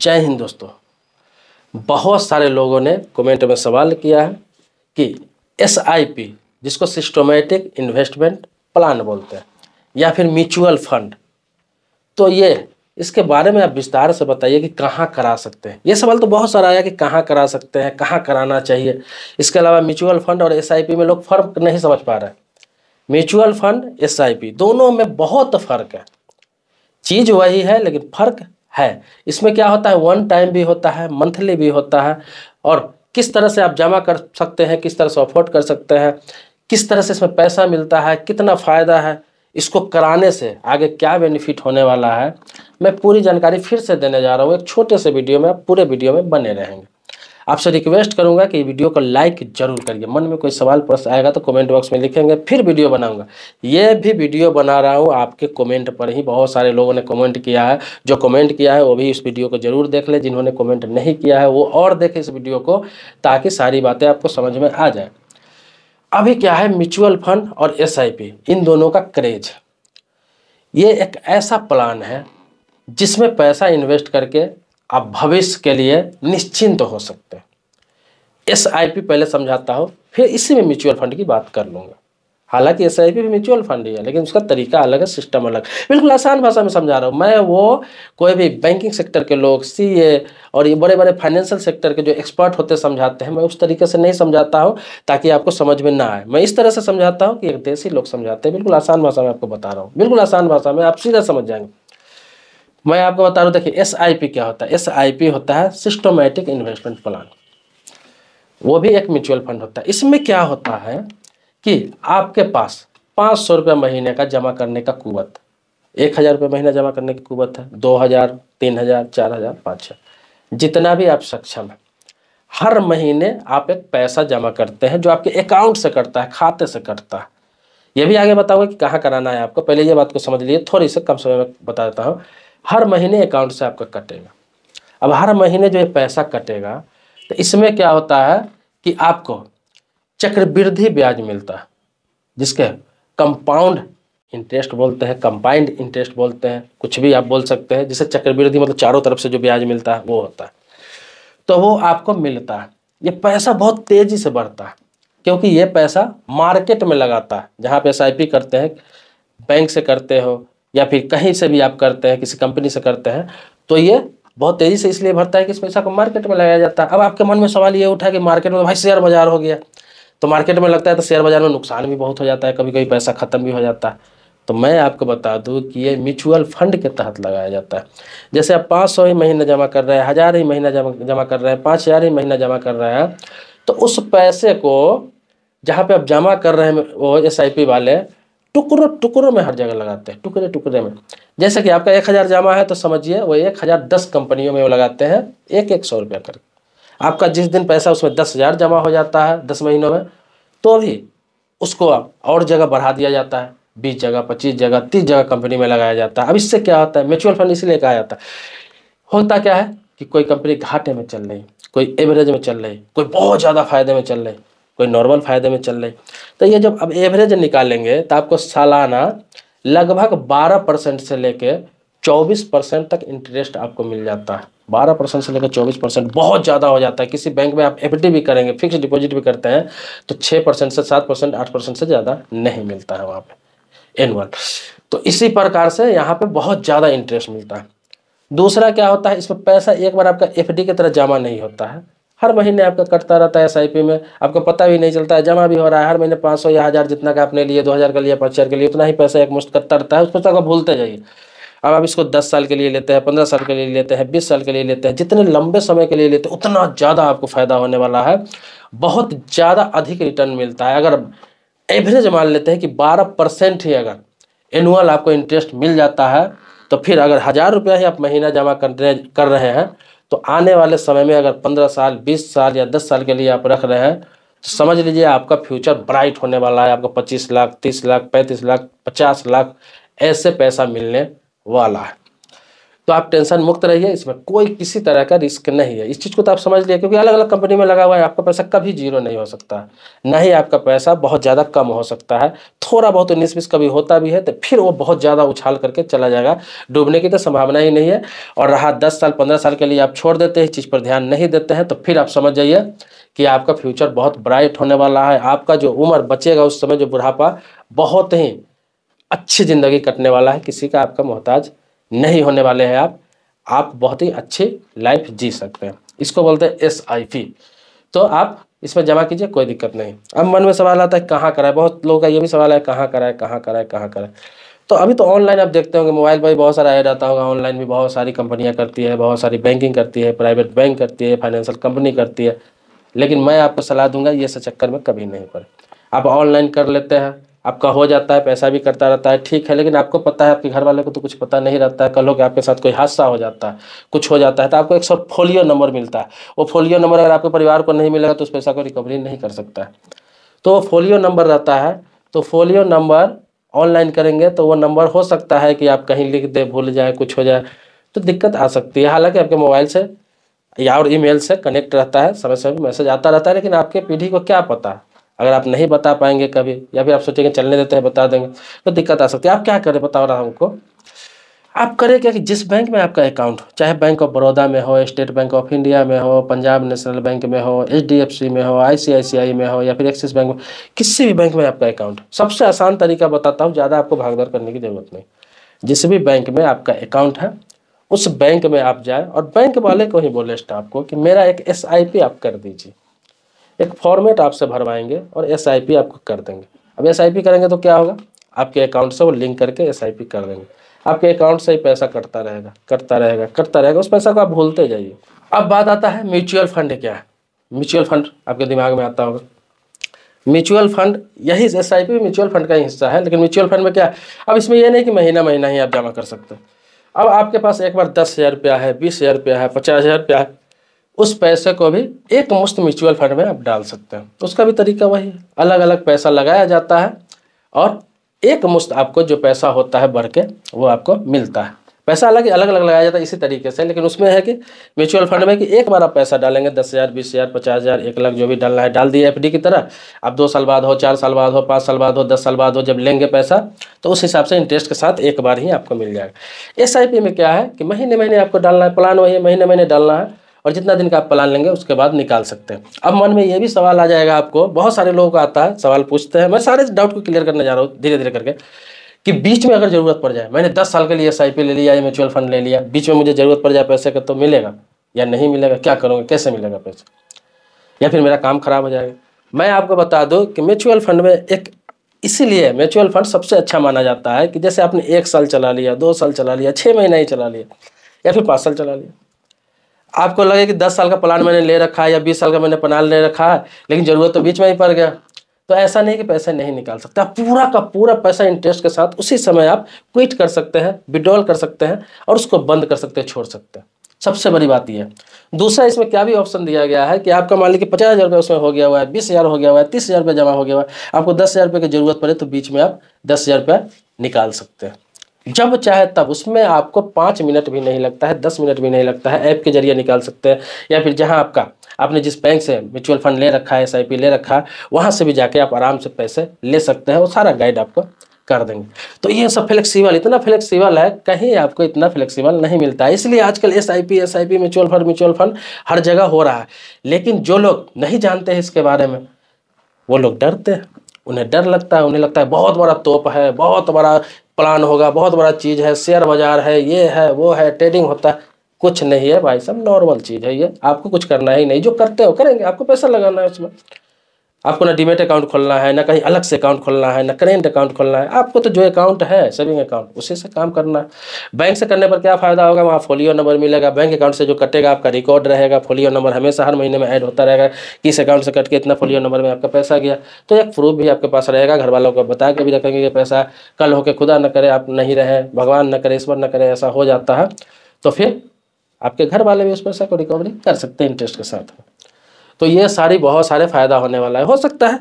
जय हिंद दोस्तों। बहुत सारे लोगों ने कमेंट में सवाल किया है कि एसआईपी जिसको सिस्टमैटिक इन्वेस्टमेंट प्लान बोलते हैं या फिर म्यूचुअल फंड, तो ये इसके बारे में आप विस्तार से बताइए कि कहाँ करा सकते हैं। ये सवाल तो बहुत सारा आया कि कहाँ करा सकते हैं, कहाँ कराना चाहिए। इसके अलावा म्यूचुअल फंड और एसआईपी में लोग फ़र्क नहीं समझ पा रहे हैं। म्यूचुअल फंड एसआईपी दोनों में बहुत फ़र्क है। चीज़ वही है लेकिन फ़र्क है। इसमें क्या होता है, वन टाइम भी होता है, मंथली भी होता है, और किस तरह से आप जमा कर सकते हैं, किस तरह से अफोर्ड कर सकते हैं, किस तरह से इसमें पैसा मिलता है, कितना फ़ायदा है, इसको कराने से आगे क्या बेनिफिट होने वाला है, मैं पूरी जानकारी फिर से देने जा रहा हूँ एक छोटे से वीडियो में। आप पूरे वीडियो में बने रहेंगे। आपसे रिक्वेस्ट करूंगा कि वीडियो को लाइक जरूर करिए। मन में कोई सवाल प्रश्न आएगा तो कमेंट बॉक्स में लिखेंगे, फिर वीडियो बनाऊंगा। ये भी वीडियो बना रहा हूँ आपके कमेंट पर ही। बहुत सारे लोगों ने कमेंट किया है, जो कमेंट किया है वो भी इस वीडियो को जरूर देख ले। जिन्होंने कमेंट नहीं किया है वो और देखे इस वीडियो को, ताकि सारी बातें आपको समझ में आ जाए। अभी क्या है, म्यूचुअल फंड और एसआईपी इन दोनों का क्रेज। ये एक ऐसा प्लान है जिसमें पैसा इन्वेस्ट करके आप भविष्य के लिए निश्चिंत हो सकते हैं। एसआईपी पहले समझाता हूँ, फिर इसी में म्यूचुअल फंड की बात कर लूँगा। हालांकि एसआईपी भी म्यूचुअल फंड ही है, लेकिन उसका तरीका अलग है, सिस्टम अलग। बिल्कुल आसान भाषा में समझा रहा हूँ मैं। वो कोई भी बैंकिंग सेक्टर के लोग, सीए और ये बड़े बड़े फाइनेंशियल सेक्टर के जो एक्सपर्ट होते समझाते हैं, मैं उस तरीके से नहीं समझाता हूँ ताकि आपको समझ में ना आए। मैं इस तरह से समझाता हूँ कि एक देसी लोग समझाते हैं। बिल्कुल आसान भाषा में आपको बता रहा हूँ, बिल्कुल आसान भाषा में, आप सीधा समझ जाएंगे। मैं आपको बता रहा हूँ, देखिए एसआईपी क्या होता है। एसआईपी होता है सिस्टमैटिक इन्वेस्टमेंट प्लान, वो भी एक म्यूचुअल फंड होता है। इसमें क्या होता है कि आपके पास 500 रुपये महीने का जमा करने का कुवत, 1000 रुपये महीना जमा करने की कुवत है, 2000, 3000, 4000, 5000, जितना भी आप सक्षम है। हर महीने आप एक पैसा जमा करते हैं जो आपके अकाउंट से कटता है, खाते से कटता है। ये भी आगे बताऊंगा कि कहाँ कराना है आपको, पहले ये बात को समझ लीजिए। थोड़ी सी कम समय में बता देता हूँ। हर महीने अकाउंट से आपका कटेगा। अब हर महीने जो ये पैसा कटेगा, तो इसमें क्या होता है कि आपको चक्रवृद्धि ब्याज मिलता है, जिसके कंपाउंड इंटरेस्ट बोलते हैं, कंपाउंड इंटरेस्ट बोलते हैं, कुछ भी आप बोल सकते हैं। जिसे चक्रवृद्धि मतलब चारों तरफ से जो ब्याज मिलता है वो होता है, तो वो आपको मिलता है। ये पैसा बहुत तेजी से बढ़ता है क्योंकि ये पैसा मार्केट में लगाता है। जहाँ पे एसआईपी करते हैं, बैंक से करते हो या फिर कहीं से भी आप करते हैं, किसी कंपनी से करते हैं, तो ये बहुत तेज़ी से इसलिए बढ़ता है कि इस पैसा को मार्केट में लगाया जाता है। अब आपके मन में सवाल ये उठा कि मार्केट में तो भाई शेयर बाजार हो गया, तो मार्केट में लगता है तो शेयर बाजार में नुकसान भी बहुत हो जाता है, कभी कभी पैसा ख़त्म भी हो जाता है। तो मैं आपको बता दूं कि ये म्यूचुअल फंड के तहत लगाया जाता है। जैसे आप 500 ही महीना जमा कर रहे हैं, 1000 ही महीना जमा कर रहे हैं, 5000 ही महीना जमा कर रहे हैं, तो उस पैसे को जहाँ पे आप जमा कर रहे हैं वो एसआईपी वाले टुकड़ों टुकड़ों में हर जगह लगाते हैं, टुकड़े टुकड़े में। जैसे कि आपका 1000 जमा है तो समझिए वो 1000 10 कंपनियों में वो लगाते हैं, एक एक 100 रुपया करके। आपका जिस दिन पैसा उसमें 10,000 जमा हो जाता है 10 महीनों में, तो भी उसको और जगह बढ़ा दिया जाता है, 20 जगह, 25 जगह, 30 जगह कंपनी में लगाया जाता है। अब इससे क्या होता है, म्यूचुअल फंड इसलिए कहा जाता है। होता क्या है कि कोई कंपनी घाटे में चल रही, कोई एवरेज में चल रही, कोई बहुत ज़्यादा फायदे में चल रही, कोई नॉर्मल फायदे में चल रही। तो ये जब अब एवरेज निकालेंगे तो आपको सालाना लगभग 12% से लेके 24% तक इंटरेस्ट आपको मिल जाता है। 12% से लेकर 24% बहुत ज़्यादा हो जाता है। किसी बैंक में आप एफडी भी करेंगे, फिक्स डिपॉजिट भी करते हैं, तो 6% से 7%, 8% से ज़्यादा नहीं मिलता है वहाँ पे एनुअल। तो इसी प्रकार से यहाँ पे बहुत ज़्यादा इंटरेस्ट मिलता है। दूसरा क्या होता है, इसमें पैसा एक बार आपका एफडी की तरह जमा नहीं होता है, हर महीने आपका कटता रहता है एसआईपी में। आपको पता भी नहीं चलता है, जमा भी हो रहा है हर महीने 500 या 1000 जितना का आपने लिए, 2000 का लिया, 5000 के लिए, उतना ही पैसा एक मुश्त कटता रहता है। उस पैसा को भूलते जाइए। अब आप इसको 10 साल के लिए लेते हैं, 15 साल के लिए लेते हैं, 20 साल के लिए लेते हैं, जितने लंबे समय के लिए लेते हैं उतना ज़्यादा आपको फ़ायदा होने वाला है। बहुत ज़्यादा अधिक रिटर्न मिलता है। अगर एवरेज मान लेते हैं कि 12% ही अगर एनुअल आपको इंटरेस्ट मिल जाता है, तो फिर अगर 1000 रुपया ही आप महीना जमा कर रहे हैं, तो आने वाले समय में अगर 15 साल, 20 साल या 10 साल के लिए आप रख रहे हैं, तो समझ लीजिए आपका फ्यूचर ब्राइट होने वाला है। आपको 25 लाख, 30 लाख, 35 लाख, 50 लाख ऐसे पैसा मिलने वाला है। तो आप टेंशन मुक्त रहिए, इसमें कोई किसी तरह का रिस्क नहीं है। इस चीज़ को तो आप समझ लिए, क्योंकि अलग अलग कंपनी में लगा हुआ है, आपका पैसा कभी जीरो नहीं हो सकता, ना ही आपका पैसा बहुत ज़्यादा कम हो सकता है। थोड़ा बहुत 19-20 कभी होता भी है तो फिर वो बहुत ज़्यादा उछाल करके चला जाएगा, डूबने की तो संभावना ही नहीं है। और रहा 10 साल 15 साल के लिए आप छोड़ देते हैं, इस चीज़ पर ध्यान नहीं देते हैं, तो फिर आप समझ जाइए कि आपका फ्यूचर बहुत ब्राइट होने वाला है। आपका जो उम्र बचेगा उस समय, जो बुढ़ापा, बहुत ही अच्छी ज़िंदगी कटने वाला है, किसी का आपका मोहताज नहीं होने वाले हैं आप बहुत ही अच्छी लाइफ जी सकते हैं। इसको बोलते हैं SIP। तो आप इसमें जमा कीजिए, कोई दिक्कत नहीं। अब मन में सवाल आता है कहाँ कराए, बहुत लोगों का ये भी सवाल है कहाँ कराए कहाँ कराए कहाँ कराए। तो अभी तो ऑनलाइन आप देखते होंगे, मोबाइल पर भी बहुत सारा ऐड आता होगा, ऑनलाइन भी बहुत सारी कंपनियां करती है, बहुत सारी बैंकिंग करती है, प्राइवेट बैंक करती है, फाइनेंशियल कंपनी करती है। लेकिन मैं आपको सलाह दूंगा ये सब चक्कर में कभी नहीं पड़े। आप ऑनलाइन कर लेते हैं, आपका हो जाता है, पैसा भी करता रहता है, ठीक है, लेकिन आपको पता है, आपके घर वाले को तो कुछ पता नहीं रहता है। कल हो कि आपके साथ कोई हादसा हो जाता है, कुछ हो जाता है, तो आपको एक सौ फोलियो नंबर मिलता है। वो फोलियो नंबर अगर आपके परिवार को नहीं मिलेगा तो उस पैसा को रिकवरी नहीं कर सकता है। तो फोलियो नंबर रहता है, तो फोलियो नंबर ऑनलाइन करेंगे तो वो नंबर हो सकता है कि आप कहीं लिख दे, भूल जाए, कुछ हो जाए तो दिक्कत आ सकती है। हालांकि आपके मोबाइल से या और ईमेल से कनेक्ट रहता है, समय समय मैसेज आता रहता है, लेकिन आपके पीढ़ी को क्या पता, अगर आप नहीं बता पाएंगे कभी, या फिर आप सोचेंगे चलने देते हैं बता देंगे, तो दिक्कत आ सकती है। आप क्या करें बताओ रहा हमको, आप करें क्या कि जिस बैंक में आपका अकाउंट हो, चाहे बैंक ऑफ बड़ौदा में हो, स्टेट बैंक ऑफ इंडिया में हो, पंजाब नेशनल बैंक में हो, HDFC में हो, ICICI में हो, या फिर एक्सिस बैंक में, किसी भी बैंक में आपका अकाउंट, सबसे आसान तरीका बताता हूँ, ज़्यादा आपको भागदौड़ करने की जरूरत नहीं। जिस भी बैंक में आपका अकाउंट है उस बैंक में आप जाए और बैंक वाले को ही बोले स्टाफ को कि मेरा एक SIP आप कर दीजिए। एक फॉर्मेट आपसे भरवाएंगे और SIP आपको कर देंगे। अब SIP करेंगे तो क्या होगा, आपके अकाउंट से वो लिंक करके SIP कर देंगे, आपके अकाउंट से ही पैसा कटता रहेगा करता रहेगा करता रहेगा, उस पैसा को आप भूलते जाइए। अब बात आता है म्यूचुअल फंड क्या है। म्यूचुअल फंड आपके दिमाग में आता होगा, म्यूचुअल फंड यही SIP म्यूचुअल फंड का ही हिस्सा है। लेकिन म्यूचुअल फंड में क्या है, अब इसमें यह नहीं कि महीना महीना ही आप जमा कर सकते हैं। अब आपके पास एक बार 10,000 रुपया है, 20,000 रुपया है, 50,000 रुपया है, उस पैसे को भी एक मुश्त म्यूचुअल फंड में आप डाल सकते हैं। तो उसका भी तरीका वही है, अलग अलग पैसा लगाया जाता है और एक मुश्त आपको जो पैसा होता है बढ़ के वो आपको मिलता है। पैसा अलग अलग लगाया जाता है इसी तरीके से, लेकिन उसमें है कि म्यूचुअल फंड में कि एक बार आप पैसा डालेंगे 10,000, 20,000, 50,000, 1,00,000 जो भी डालना है डाल दिए FD की तरह। अब 2 साल बाद हो, 4 साल बाद हो, 5 साल बाद हो, 10 साल बाद हो, जब लेंगे पैसा तो उस हिसाब से इंटरेस्ट के साथ एक बार ही आपको मिल जाएगा। SIP में क्या है कि महीने महीने आपको डालना है, प्लान वही है, महीने महीने डालना है और जितना दिन का आप प्लान लेंगे उसके बाद निकाल सकते हैं। अब मन में ये भी सवाल आ जाएगा आपको, बहुत सारे लोगों को आता है, सवाल पूछते हैं, मैं सारे डाउट को क्लियर करने जा रहा हूँ धीरे धीरे करके, कि बीच में अगर ज़रूरत पड़ जाए, मैंने 10 साल के लिए SIP ले लिया या म्यूचुअल फंड ले लिया, बीच में मुझे ज़रूरत पड़ जाए पैसे का, तो मिलेगा या नहीं मिलेगा, क्या करूँगा, कैसे मिलेगा पैसा, या फिर मेरा काम खराब हो जाएगा। मैं आपको बता दूं कि म्यूचुअल फंड में एक, इसीलिए म्यूचुअल फंड सबसे अच्छा माना जाता है कि जैसे आपने 1 साल चला लिया, 2 साल चला लिया, 6 महीना ही चला लिया या फिर 5 साल चला लिया, आपको लगे कि 10 साल का प्लान मैंने ले रखा है या 20 साल का मैंने प्लान ले रखा है, लेकिन ज़रूरत तो बीच में ही पड़ गया, तो ऐसा नहीं कि पैसे नहीं निकाल सकते, आप पूरा का पूरा पैसा इंटरेस्ट के साथ उसी समय आप क्विट कर सकते हैं, विड्रॉल कर सकते हैं और उसको बंद कर सकते हैं, छोड़ सकते हैं। सबसे बड़ी बात यह है। दूसरा, इसमें क्या भी ऑप्शन दिया गया है कि आपका मान लीजिए 50,000 रुपये उसमें हो गया हुआ है, 20,000 हो गया हुआ है, 30,000 रुपये जमा हो गया हुआ है, आपको 10,000 रुपये की जरूरत पड़े तो बीच में आप 10,000 रुपये निकाल सकते हैं, जब चाहे तब। उसमें आपको 5 मिनट भी नहीं लगता है, 10 मिनट भी नहीं लगता है, ऐप के जरिए निकाल सकते हैं, या फिर जहां आपका आपने जिस बैंक से म्यूचुअल फंड ले रखा है, SIP ले रखा है, वहां से भी जाके आप आराम से पैसे ले सकते हैं, वो सारा गाइड आपको कर देंगे। तो ये सब फ्लेक्सिबल, इतना फ्लेक्सिबल है, कहीं आपको इतना फ्लेक्सिबल नहीं मिलता है। इसलिए आजकल SIP म्यूचुअल फंड हर जगह हो रहा है। लेकिन जो लोग नहीं जानते हैं इसके बारे में, वो लोग डरते हैं, उन्हें डर लगता है, उन्हें लगता है बहुत बड़ा तोप है, बहुत बड़ा प्लान होगा, बहुत बड़ा चीज़ है, शेयर बाजार है, ये है वो है, ट्रेडिंग होता है। कुछ नहीं है भाई, सब नॉर्मल चीज़ है ये, आपको कुछ करना ही नहीं, जो करते हो करेंगे, आपको पैसा लगाना है उसमें। आपको ना डीमेट अकाउंट खोलना है, ना कहीं अलग से अकाउंट खोलना है, ना करेंट अकाउंट खोलना है, आपको तो जो अकाउंट है सेविंग अकाउंट उसी से काम करना है। बैंक से करने पर क्या फ़ायदा होगा, वहाँ फोलियो नंबर मिलेगा, बैंक अकाउंट से जो कटेगा आपका रिकॉर्ड रहेगा, फोलियो नंबर हमेशा हर महीने में ऐड होता रहेगा, किस अकाउंट से कट के इतना फोलियो नंबर में आपका पैसा गया, तो एक प्रूफ भी आपके पास रहेगा। घर वालों को बता के भी रखेंगे कि पैसा कल होकर खुदा न करे आप नहीं रहे, भगवान न करे, ईश्वर न करे ऐसा हो जाता है, तो फिर आपके घर वाले भी उस पैसा को रिकवरी कर सकते हैं इंटरेस्ट के साथ। तो ये सारी बहुत सारे फ़ायदा होने वाला है। हो सकता है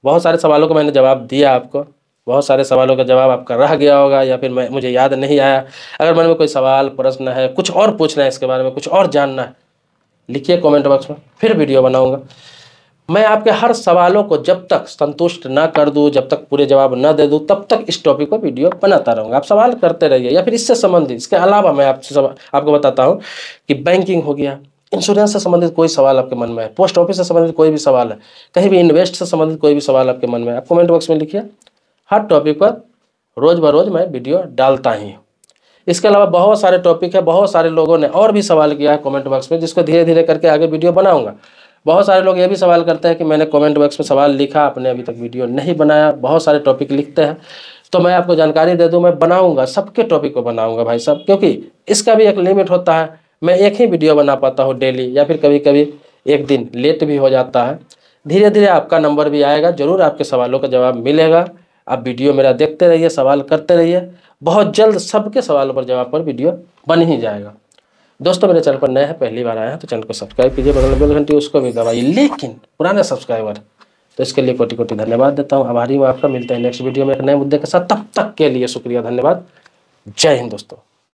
बहुत सारे सवालों को मैंने जवाब दिया आपको, बहुत सारे सवालों का जवाब आपका रह गया होगा या फिर मुझे याद नहीं आया। अगर मन में कोई सवाल प्रश्न है, कुछ और पूछना है इसके बारे में, कुछ और जानना है, लिखिए कमेंट बॉक्स में, फिर वीडियो बनाऊंगा। मैं आपके हर सवालों को जब तक संतुष्ट ना कर दूं, जब तक पूरे जवाब ना दे दूं, तब तक इस टॉपिक को वीडियो बनाता रहूँगा। आप सवाल करते रहिए, या फिर इससे संबंधित, इसके अलावा मैं आपको बताता हूँ कि बैंकिंग हो गया, इंश्योरेंस से संबंधित कोई सवाल आपके मन में है, पोस्ट ऑफिस से संबंधित कोई भी सवाल है, कहीं भी इन्वेस्ट से संबंधित कोई भी सवाल आपके मन में है, आप कमेंट बॉक्स में लिखिए। हर टॉपिक पर रोज़ बरोज़ मैं वीडियो डालता ही हूँ। इसके अलावा बहुत सारे टॉपिक है, बहुत सारे लोगों ने और भी सवाल किया है कमेंट बॉक्स में, जिसको धीरे धीरे करके आगे वीडियो बनाऊंगा। बहुत सारे लोग ये भी सवाल करते हैं कि मैंने कमेंट बॉक्स में सवाल लिखा, आपने अभी तक वीडियो नहीं बनाया। बहुत सारे टॉपिक लिखते हैं, तो मैं आपको जानकारी दे दूं, मैं बनाऊंगा, सबके टॉपिक को बनाऊंगा भाई साहब, क्योंकि इसका भी एक लिमिट होता है। मैं एक ही वीडियो बना पाता हूँ डेली, या फिर कभी कभी एक दिन लेट भी हो जाता है। धीरे धीरे आपका नंबर भी आएगा, जरूर आपके सवालों का जवाब मिलेगा। आप वीडियो मेरा देखते रहिए, सवाल करते रहिए, बहुत जल्द सबके सवालों पर जवाब पर वीडियो बन ही जाएगा। दोस्तों मेरे चैनल पर नए हैं, पहली बार आए हैं, तो चैनल को सब्सक्राइब कीजिए, बगल में बेल घंटी उसको भी दबाइए। लेकिन पुराने सब्सक्राइबर, तो इसके लिए कोटि कोटि धन्यवाद देता हूँ, आभारी हूँ आपका। मिलते हैं नेक्स्ट वीडियो में एक नए मुद्दे के साथ, तब तक के लिए शुक्रिया, धन्यवाद, जय हिंद दोस्तों।